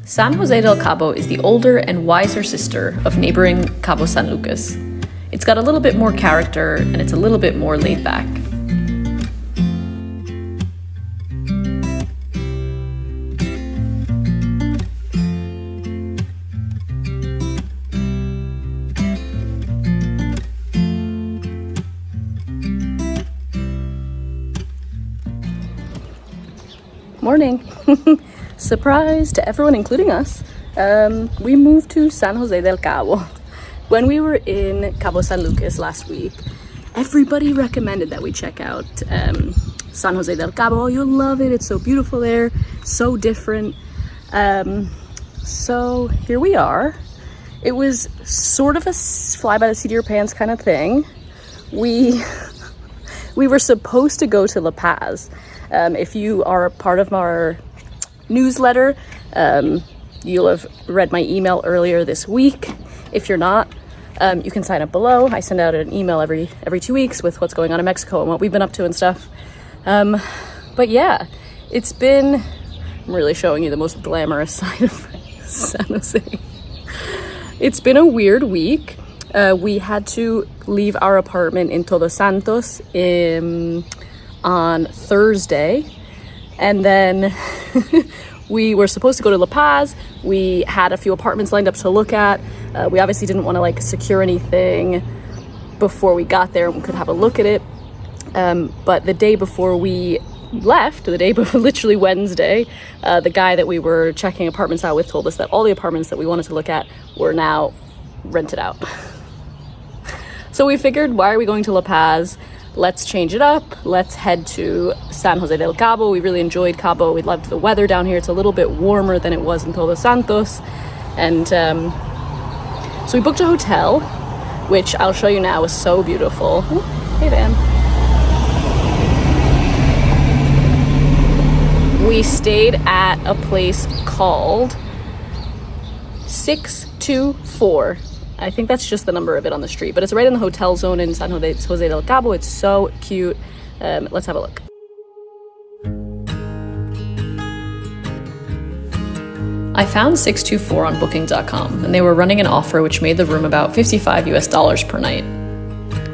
San Jose del Cabo is the older and wiser sister of neighboring Cabo San Lucas. It's got a little bit more character and it's a little bit more laid back. Morning. Surprise to everyone, including us. We moved to San Jose del Cabo. When we were in Cabo San Lucas last week, everybody recommended that we check out San Jose del Cabo. Oh, you'll love it. It's so beautiful there, so different. So here we are. It was sort of a fly by the seat of your pants kind of thing. We were supposed to go to La Paz. If you are a part of our newsletter, you'll have read my email earlier this week. If you're not, you can sign up below. I send out an email every 2 weeks with what's going on in Mexico and what we've been up to and stuff. But yeah, I'm really showing you the most glamorous side of San Jose. It's been a weird week. We had to leave our apartment in Todos Santos on Thursday, and then we were supposed to go to La Paz. We had a few apartments lined up to look at. We obviously didn't want to secure anything before we got there and we could have a look at it. But the day before we left, literally Wednesday, the guy that we were checking apartments out with told us that all the apartments that we wanted to look at were now rented out. So we figured, why are we going to La Paz? Let's change it up. Let's head to San Jose del Cabo. We really enjoyed Cabo. We loved the weather down here. It's a little bit warmer than it was in Todos Santos. And so we booked a hotel, which I'll show you now is so beautiful. Ooh, hey, Van. We stayed at a place called 624. I think that's just the number of it on the street, but it's right in the hotel zone in San Jose del Cabo. It's so cute. Let's have a look. I found 624 on booking.com, and they were running an offer which made the room about $55 per night.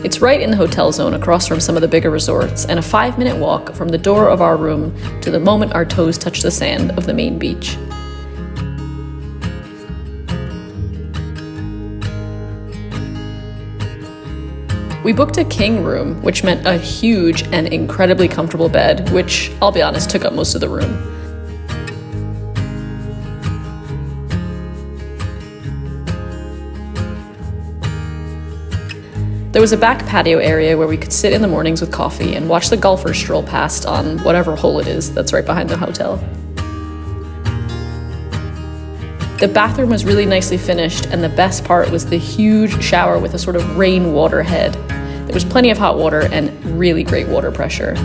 It's right in the hotel zone across from some of the bigger resorts, and a 5-minute walk from the door of our room to the moment our toes touch the sand of the main beach. We booked a king room, which meant a huge and incredibly comfortable bed, which, I'll be honest, took up most of the room. There was a back patio area where we could sit in the mornings with coffee and watch the golfers stroll past on whatever hole it is that's right behind the hotel. The bathroom was really nicely finished, and the best part was the huge shower with a sort of rainwater head. There was plenty of hot water and really great water pressure.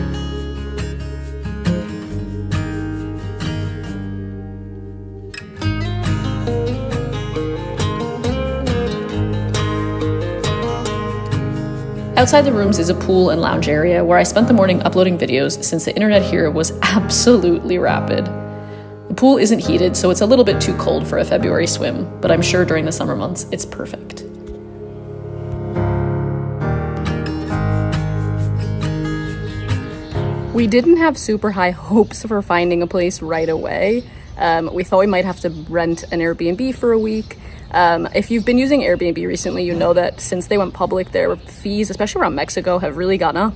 Outside the rooms is a pool and lounge area where I spent the morning uploading videos since the internet here was absolutely rapid. The pool isn't heated, so it's a little bit too cold for a February swim, but I'm sure during the summer months it's perfect. We didn't have super high hopes for finding a place right away. We thought we might have to rent an Airbnb for a week. If you've been using Airbnb recently, you know that since they went public, their fees, especially around Mexico, have really gone up.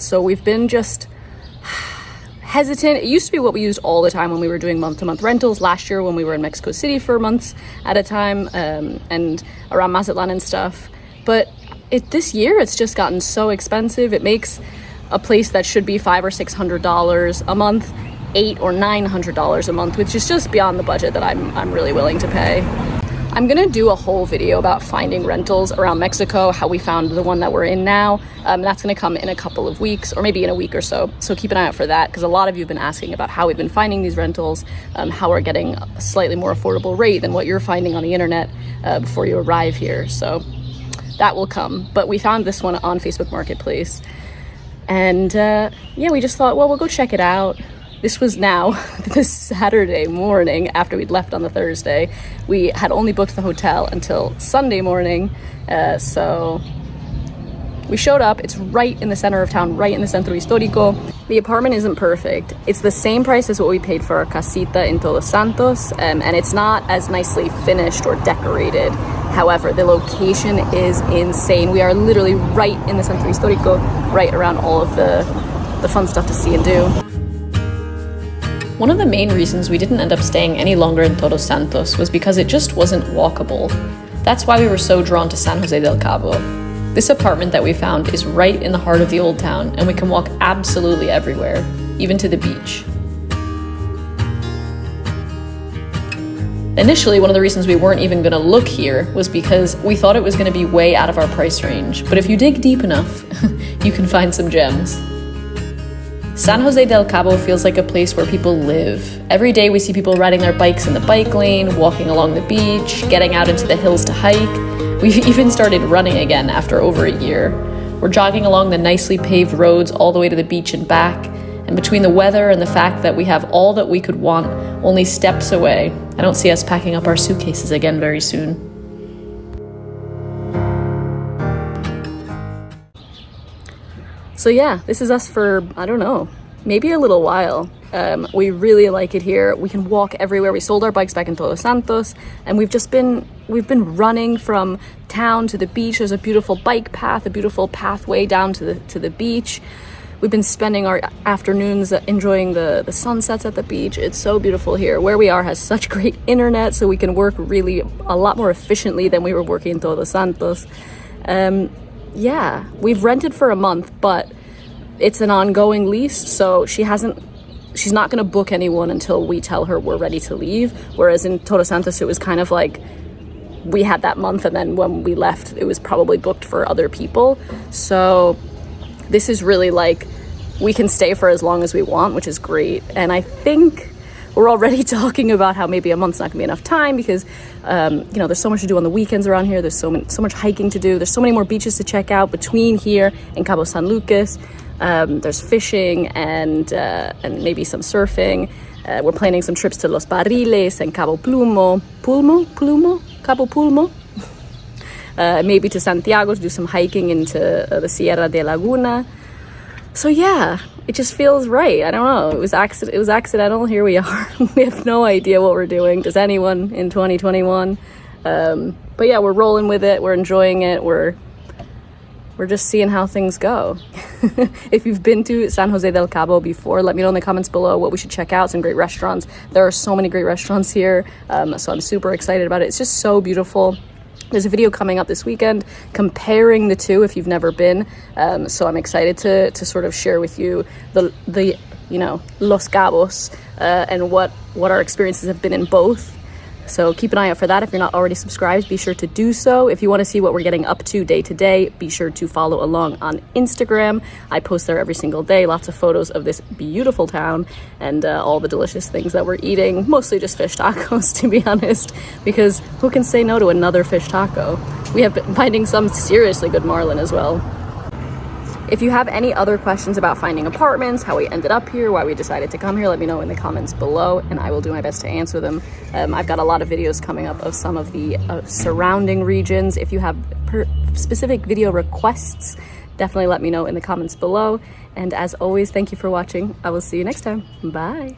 So we've been just hesitant. It used to be what we used all the time when we were doing month-to-month rentals last year when we were in Mexico City for months at a time, and around Mazatlan and stuff. But this year it's just gotten so expensive. It makes a place that should be $500 or $600 a month $800 or $900 a month, which is just beyond the budget that I'm really willing to pay. I'm gonna do a whole video about finding rentals around Mexico, how we found the one that we're in now. That's gonna come in a couple of weeks, or maybe in a week or so. So keep an eye out for that, because a lot of you have been asking about how we've been finding these rentals, how we're getting a slightly more affordable rate than what you're finding on the internet before you arrive here. So that will come. But we found this one on Facebook Marketplace. And yeah, we just thought, well, we'll go check it out. This was now this Saturday morning after we'd left on the Thursday. We had only booked the hotel until Sunday morning, so we showed up. It's right in the center of town, right in the Centro Histórico. The apartment isn't perfect. It's the same price as what we paid for our casita in Todos Santos, and it's not as nicely finished or decorated. However, the location is insane. We are literally right in the Centro Histórico, right around all of the fun stuff to see and do. One of the main reasons we didn't end up staying any longer in Todos Santos was because it just wasn't walkable. That's why we were so drawn to San Jose del Cabo. This apartment that we found is right in the heart of the old town, and we can walk absolutely everywhere, even to the beach. Initially, one of the reasons we weren't even going to look here was because we thought it was going to be way out of our price range, but if you dig deep enough, you can find some gems. San Jose del Cabo feels like a place where people live. Every day we see people riding their bikes in the bike lane, walking along the beach, getting out into the hills to hike. We've even started running again after over a year. We're jogging along the nicely paved roads all the way to the beach and back, and between the weather and the fact that we have all that we could want only steps away, I don't see us packing up our suitcases again very soon. So yeah, this is us for, I don't know, maybe a little while. We really like it here. We can walk everywhere. We sold our bikes back in Todos Santos, and we've been running from town to the beach. There's a beautiful bike path, a beautiful pathway down to the beach. We've been spending our afternoons enjoying the sunsets at the beach. It's so beautiful here. Where we are has such great internet, so we can work really a lot more efficiently than we were working in Todos Santos. Yeah, we've rented for a month, but it's an ongoing lease, so she's not going to book anyone until we tell her we're ready to leave. Whereas in Todos Santos, it was kind of like we had that month, and then when we left, it was probably booked for other people. So this is really like we can stay for as long as we want, which is great. And I think we're already talking about how maybe a month's not gonna be enough time because, there's so much to do on the weekends around here. There's so much hiking to do. There's so many more beaches to check out between here and Cabo San Lucas. There's fishing and maybe some surfing. We're planning some trips to Los Barriles and Cabo Cabo Pulmo. Maybe to Santiago to do some hiking into the Sierra de Laguna. So yeah, it just feels right. I don't know. It was accidental. Here we are. We have no idea what we're doing. Does anyone in 2021? But yeah, we're rolling with it. We're enjoying it. We're just seeing how things go. If you've been to San Jose del Cabo before, let me know in the comments below what we should check out. Some great restaurants. There are so many great restaurants here. So I'm super excited about it. It's just so beautiful. There's a video coming up this weekend comparing the two if you've never been. So I'm excited to sort of share with you the Los Cabos and what our experiences have been in both. So keep an eye out for that. If you're not already subscribed, be sure to do so. If you want to see what we're getting up to day to day, be sure to follow along on Instagram. I post there every single day, lots of photos of this beautiful town and all the delicious things that we're eating. Mostly just fish tacos, to be honest, because who can say no to another fish taco? We have been finding some seriously good marlin as well. If you have any other questions about finding apartments, how we ended up here, why we decided to come here, let me know in the comments below and I will do my best to answer them. I've got a lot of videos coming up of some of the surrounding regions. If you have specific video requests, definitely let me know in the comments below. And as always, thank you for watching. I will see you next time. Bye.